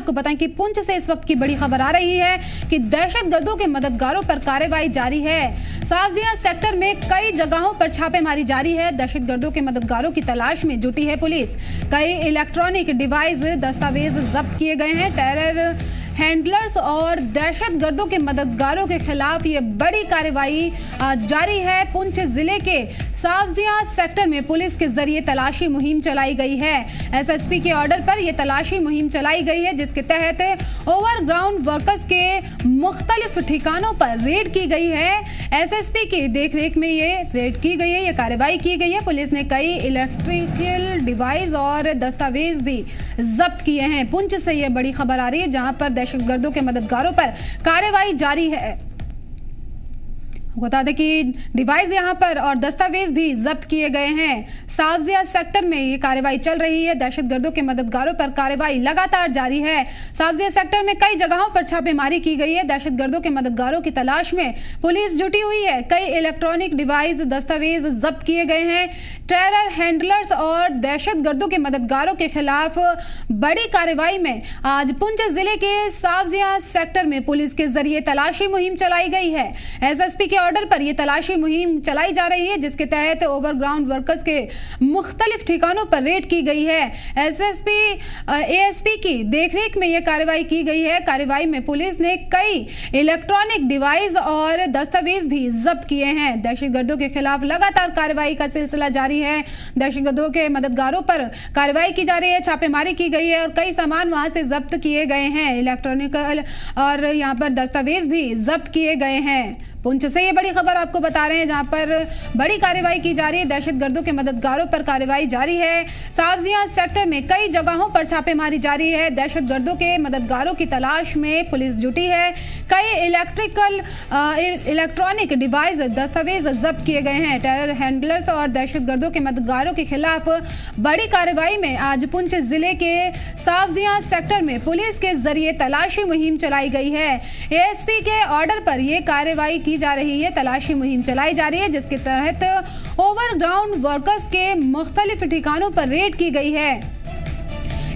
आपको बताएं कि पुंछ से इस वक्त की बड़ी खबर आ रही है कि दहशतगर्दों के मददगारों पर कार्रवाई जारी है। सावजिया सेक्टर में कई जगहों पर छापेमारी जारी है। दहशतगर्दों के मददगारों की तलाश में जुटी है पुलिस। कई इलेक्ट्रॉनिक डिवाइस, दस्तावेज जब्त किए गए हैं। टेरर हैंडलर्स और दहशतगर्दों के मददगारों के खिलाफ ये बड़ी कार्रवाई जारी है। पुंछ जिले के सावजिया सेक्टर में पुलिस के जरिए तलाशी मुहिम चलाई गई है। एसएसपी के ऑर्डर पर यह तलाशी मुहिम चलाई गई है, जिसके तहत ओवरग्राउंड वर्कर्स के मुख्तलिफ ठिकानों पर रेड की गई है। एसएसपी की देखरेख में ये रेड की गई है, ये कार्रवाई की गई है। पुलिस ने कई इलेक्ट्रिकल डिवाइस और दस्तावेज भी जब्त किए हैं। पुंछ से यह बड़ी खबर आ रही है, जहां पर दहशतगर्दों के मददगारों पर कार्रवाई जारी है। बता दें कि डिवाइस यहां पर और दस्तावेज भी जब्त किए गए हैं। सावजिया सेक्टर में ये कार्रवाई चल रही है। दहशतगर्दों के मददगारों पर कार्रवाई लगातार जारी है। सावजिया सेक्टर में कई जगहों पर छापेमारी की गई है। दहशतगर्दों के मददगारों की तलाश में पुलिस जुटी हुई है। कई इलेक्ट्रॉनिक डिवाइस, दस्तावेज जब्त किए गए हैं। टेरर हैंडलर्स और दहशतगर्दों के मददगारों के खिलाफ बड़ी कार्रवाई में आज पुंछ जिले के सावजिया सेक्टर में पुलिस के जरिए तलाशी मुहिम चलाई गई है। एसएसपी के ऑर्डर पर यह तलाशी मुहिम चलाई जा रही है, जिसके तहत ओवरग्राउंड वर्कर्स के मुख्तलिफ ठिकानों पर रेड की गई है। एएसपी की देखरेख में यह कार्रवाई की गई है। कार्रवाई में पुलिस ने कई इलेक्ट्रॉनिक डिवाइस और दस्तावेज भी जब्त किए हैं। दहशतगर्दों के खिलाफ लगातार कार्रवाई का सिलसिला जारी है। दहशतगर्दों के मददगारों पर कार्रवाई की जा रही है, छापेमारी की गई है और कई सामान वहां से जब्त किए गए हैं। इलेक्ट्रॉनिकल और यहां पर दस्तावेज भी जब्त किए गए हैं। पुंछ से ये बड़ी खबर आपको बता रहे हैं, जहां पर बड़ी कार्रवाई की जा रही है। दहशतगर्दों के मददगारों पर कार्रवाई जारी है। सावजिया सेक्टर में कई जगहों पर छापेमारी जारी है। दहशतगर्दों के मददगारों की तलाश में पुलिस जुटी है। कई इलेक्ट्रॉनिक डिवाइस, दस्तावेज जब्त किए गए हैं। टेरर हैंडलर्स और दहशतगर्दों के मददगारों के खिलाफ बड़ी कार्रवाई में आज पुंछ जिले के सावजिया सेक्टर में पुलिस के जरिए तलाशी मुहिम चलाई गई है। एएसपी के ऑर्डर पर यह कार्रवाई की जा रही है, तलाशी मुहिम चलाई जा रही है, जिसके तहत ओवरग्राउंड वर्कर्स के मुख्तलिफ ठिकानों पर रेड की गई है।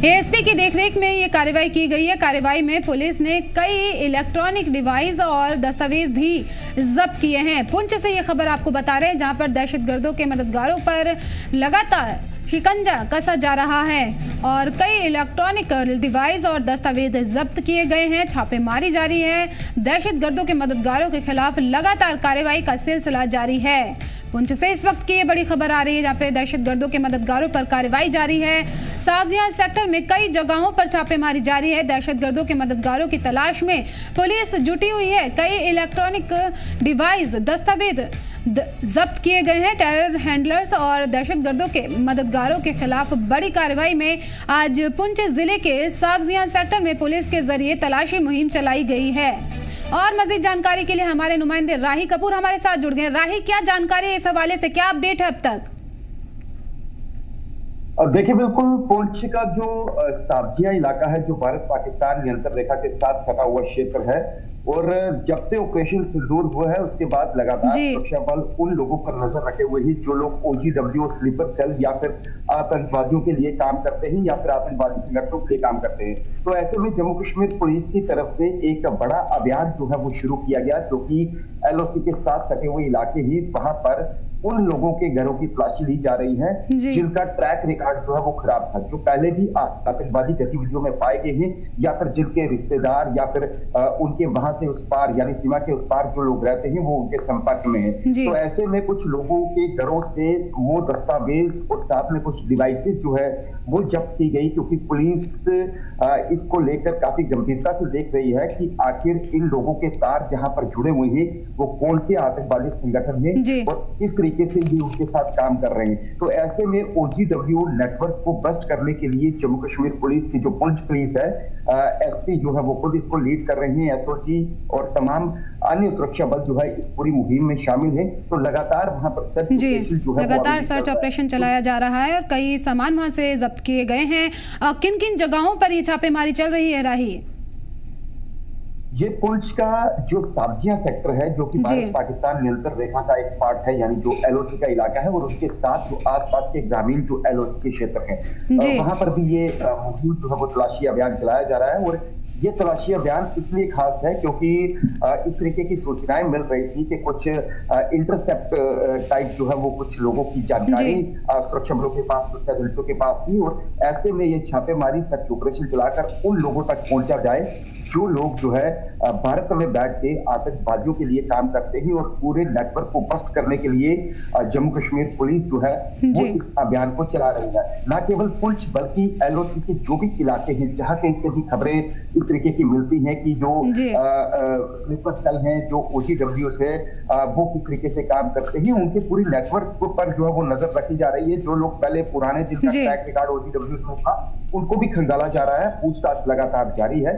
एएसपी की देखरेख में ये कार्रवाई की गई है। कार्रवाई में पुलिस ने कई इलेक्ट्रॉनिक डिवाइस और दस्तावेज भी जब्त किए हैं। पुंछ से ये खबर आपको बता रहे हैं, जहां पर दहशतगर्दों के मददगारों पर लगातार शिकंजा कसा जा रहा है और कई इलेक्ट्रॉनिक डिवाइस और दस्तावेज जब्त किए गए हैं। छापेमारी जारी है। दहशतगर्दों के मददगारों के खिलाफ लगातार कार्रवाई का सिलसिला जारी है। पुंछ से इस वक्त की ये बड़ी खबर आ रही है, जहां पे दहशतगर्दों के मददगारों पर कार्रवाई जारी है। सावजिया सेक्टर में कई जगहों पर छापेमारी जारी है। दहशतगर्दों के मददगारों की तलाश में पुलिस जुटी हुई है। कई इलेक्ट्रॉनिक डिवाइस, दस्तावेज जब्त किए गए हैं। टेरर हैंडलर्स और दहशतगर्दों के मददगारों के खिलाफ बड़ी कार्रवाई में आज पुंछ जिले के सावजिया सेक्टर में पुलिस के जरिए तलाशी मुहिम चलाई गई है। और मजीद जानकारी के लिए हमारे नुमाइंदे राही कपूर हमारे साथ जुड़ गए। राही, क्या जानकारी है इस हवाले से, क्या अपडेट है अब तक? देखिए, बिल्कुल पुंछ का जो सावजिया इलाका है, जो भारत पाकिस्तान नियंत्रण रेखा के साथ सटा हुआ क्षेत्र है, और जब से ऑपरेशन सिंदूर हुआ है उसके बाद लगातार सुरक्षा बल उन लोगों पर नजर रखे हुए ही जो लोग OGW स्लीपर सेल या फिर आतंकवादियों के लिए काम करते हैं या फिर आतंकवादी संगठनों के लिए काम करते हैं। तो ऐसे में जम्मू कश्मीर पुलिस की तरफ से एक बड़ा अभियान जो है वो शुरू किया गया, जो कि LOC के साथ सटे हुए इलाके ही वहां पर उन लोगों के घरों की तलाशी ली जा रही है जिनका ट्रैक रिकॉर्ड जो है वो खराब था, जो पहले भी आतंकवादी गतिविधियों में पाए गए हैं या फिर जिनके रिश्तेदार या फिर उनके वहां से उस पार यानी सीमा के उस पार जो लोग रहते हैं वो उनके संपर्क में है। तो ऐसे में कुछ लोगों के घरों से वो दस्तावेज और साथ में कुछ डिवाइसेस जो है वो जब्त की गई, क्योंकि पुलिस इसको लेकर काफी गंभीरता से देख रही है कि आखिर इन लोगों के तार जहां पर जुड़े हुए हैं वो कौन से आतंकवादी संगठन है और किस तरीके से ये उनके साथ काम कर रहे हैं। तो ऐसे में OGW नेटवर्क को बस्ट करने के लिए जम्मू कश्मीर पुलिस की जो पुंछ पुलिस है, SP जो है वो खुद इसको लीड कर रहे हैं। SOG और तमाम अन्य सुरक्षा बल जो है इस पूरी मुहिम में शामिल है। तो लगातार वहां पर सर्च ऑपरेशन चलाया जा रहा है और कई सामान वहां से जब्त किए गए हैं। किन किन जगहों पर ये छापेमारी चल रही है राही? ये पुंछ का जो साब्जियां सेक्टर है, जो कि भारत पाकिस्तान नियंत्रण रेखा का एक पार्ट है, यानी जो एलओसी का इलाका है, और उसके साथ जो आसपास के ग्रामीण जो एलओसी के क्षेत्र हैं, वहां पर भी ये मुहिम जो है वो तलाशी अभियान चलाया जा रहा है। और ये तलाशी अभियान इसलिए खास है क्योंकि इस तरीके की सूचनाएं मिल रही थी कि कुछ इंटरसेप्ट टाइप जो है वो कुछ लोगों की जानकारी सुरक्षा बलों के पास, सुरक्षा एजेंसियों के पास थी, और ऐसे में ये छापेमारी सर्च ऑपरेशन चलाकर उन लोगों तक पहुंचा जाए जो लोग जो है भारत में बैठ के आतंकवादियों के लिए काम करते हैं, और पूरे नेटवर्क को बस्ट करने के लिए जम्मू कश्मीर पुलिस जो है वो इस अभियान को चला रही है। न केवल पुंछ बल्कि एलओसी के जो भी इलाके हैं जहां कहीं भी खबरें इस तरीके की मिलती हैं कि जो स्लीपर सेल हैं, जो ओटीडब्ल्यूज है, वो किस तरीके से काम करते हैं, उनके पूरी नेटवर्क पर जो है वो नजर रखी जा रही है। जो लोग पहले पुराने जिनका ट्रैक रिकॉर्ड ओटीडब्ल्यूज में था, उनको भी खंगाला जा रहा है। पूछताछ लगातार जारी है।